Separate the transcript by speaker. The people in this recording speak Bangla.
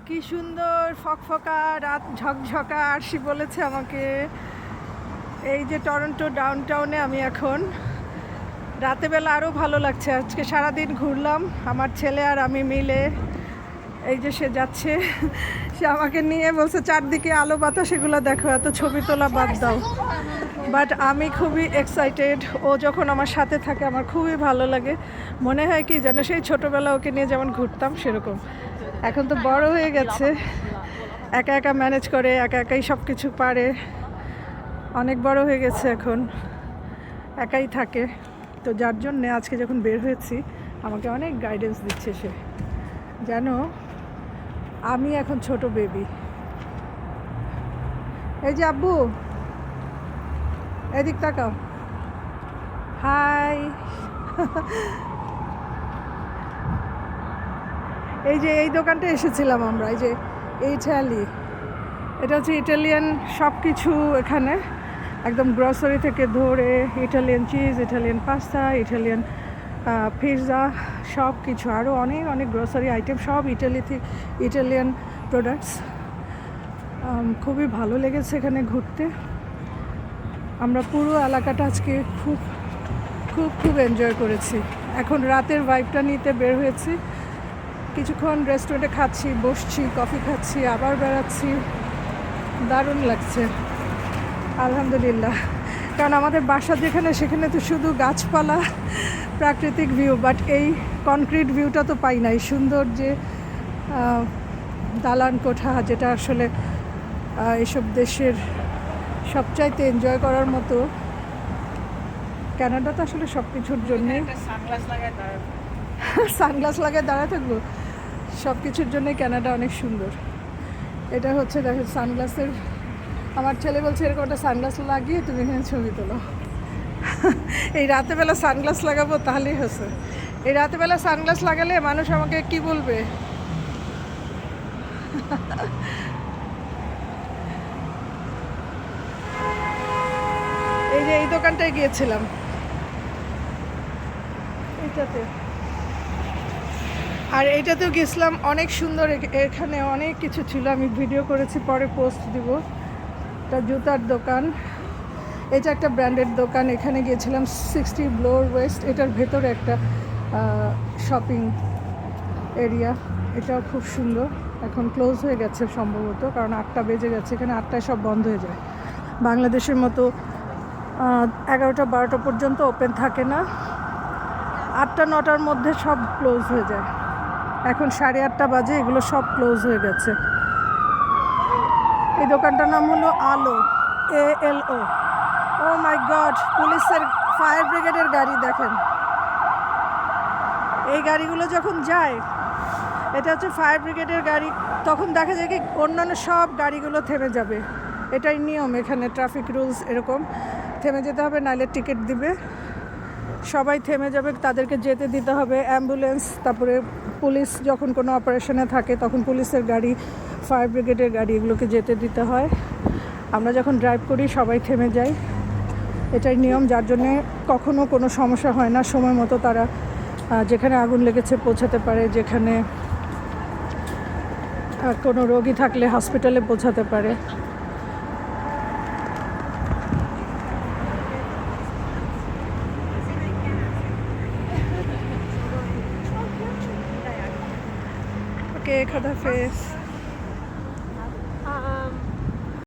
Speaker 1: কি সুন্দর ফকফকা রাত, ঝকঝকা আরশি বলেছে আমাকে। এই যে টরন্টো ডাউনটাউনে আমি এখন, রাতেবেলা আরও ভালো লাগছে। আজকে সারাদিন ঘুরলাম আমার ছেলে আর আমি মিলে। এই যে সে যাচ্ছে, সে আমাকে নিয়ে বলছে চারদিকে আলো বাতাস এগুলো দেখো, এত ছবি তোলা বাদ দাও। বাট আমি খুবই এক্সাইটেড, ও যখন আমার সাথে থাকে আমার খুবই ভালো লাগে। মনে হয় কি যেন সেই ছোটোবেলা ওকে নিয়ে যেমন ঘুরতাম সেরকম। এখন তো বড় হয়ে গেছে, একা একা ম্যানেজ করে, একা একাই সব কিছু পারে, অনেক বড় হয়ে গেছে এখন, একাই থাকে। তো যার জন্যে আজকে যখন বের হয়েছি আমাকে অনেক গাইডেন্স দিচ্ছে সে, যেন আমি এখন ছোট বেবি। এই যে আব্বু, এদিক তাকাও, হাই। এই যে এই দোকানটা এসেছিলাম আমরা, এই যে ইটালি, এটা হচ্ছে ইটালিয়ান সব কিছু এখানে, একদম গ্রসারি থেকে ধরে Italian cheese, Italian pasta, Italian pizza, সব কিছু, আরও অনেক অনেক গ্রসারি আইটেম, সব ইটালিয়ান প্রোডাক্টস। খুবই ভালো লেগেছে এখানে ঘুরতে। আমরা পুরো এলাকাটা আজকে খুব খুব খুব এনজয় করেছি। এখন রাতের ভাইবটা নিতে বের হয়েছি, কিছুক্ষণ রেস্টুরেন্টে খাচ্ছি, বসছি, কফি খাচ্ছি, আবার বেড়াচ্ছি, দারুণ লাগছে আলহামদুলিল্লাহ। কারণ আমাদের বাসা যেখানে, সেখানে তো শুধু গাছপালা, প্রাকৃতিক ভিউ, বাট এই কনক্রিট ভিউটা তো পাই না। এই সুন্দর যে দালান কোঠা, যেটা আসলে এইসব দেশের সবচাইতে এনজয় করার মতো। কানাডা তো আসলে সব কিছুর জন্যে সানগ্লাস লাগায় দাঁড়ায় থাকবো, সব কিছুর জন্যই কানাডা অনেক সুন্দর। এটা হচ্ছে দেখো সানগ্লাসের, আমার ছেলে বলছে এরকম একটা সানগ্লাস লাগিয়ে তুমি এখানে ছবি তোলো। এই রাতেবেলা সানগ্লাস লাগাবো তাহলেই হচ্ছে। এই রাতেবেলা সানগ্লাস লাগালে মানুষ আমাকে কি বলবে? এই যে এই দোকানটায় গিয়েছিলাম, এইটাতে, আর এইটাতেও গেছিলাম, অনেক সুন্দর। এখানে অনেক কিছু ছিল, আমি ভিডিও করেছি, পরে পোস্ট দিব। এটা জুতার দোকান, এটা একটা ব্র্যান্ডেড দোকান। এখানে গিয়েছিলাম 60 ব্লোর ওয়েস্ট, এটার ভেতরে একটা শপিং এরিয়া, এটাও খুব সুন্দর। এখন ক্লোজ হয়ে গেছে সম্ভবত, কারণ 8টা বেজে গেছে, এখানে 8টায় সব বন্ধ হয়ে যায়। বাংলাদেশের মতো 11টা 12টা পর্যন্ত ওপেন থাকে না, 8টা 9টার মধ্যে সব ক্লোজ হয়ে যায়। এখন 8:30 বাজে, এগুলো সব ক্লোজ হয়ে গেছে। এই দোকানটার নাম হলো আলো, ALO। ও মাই গড, পুলিশের, ফায়ার ব্রিগেডের গাড়ি দেখেন। এই গাড়িগুলো যখন যায়, এটা হচ্ছে ফায়ার ব্রিগেডের গাড়ি, তখন দেখা যায় কি অন্যান্য সব গাড়িগুলো থেমে যাবে। এটাই নিয়ম এখানে, ট্রাফিক রুলস এরকম, থেমে যেতে হবে, নাহলে টিকিট দিবে। সবাই থেমে যাবে, তাদেরকে যেতে দিতে হবে। অ্যাম্বুলেন্স, তারপরে পুলিশ যখন কোনো অপারেশনে থাকে তখন পুলিশের গাড়ি, ফায়ার ব্রিগেডের গাড়ি, এগুলোকে যেতে দিতে হয়। আমরা যখন ড্রাইভ করি সবাই থেমে যাই, এটাই নিয়ম, যার জন্যে কখনো কোনো সমস্যা হয় না। সময় মতো তারা যেখানে আগুন লেগেছে পৌঁছাতে পারে, যেখানে কোনো রোগী থাকলে হসপিটালে পৌঁছাতে পারে। ওকে, খোদাহাফেজ।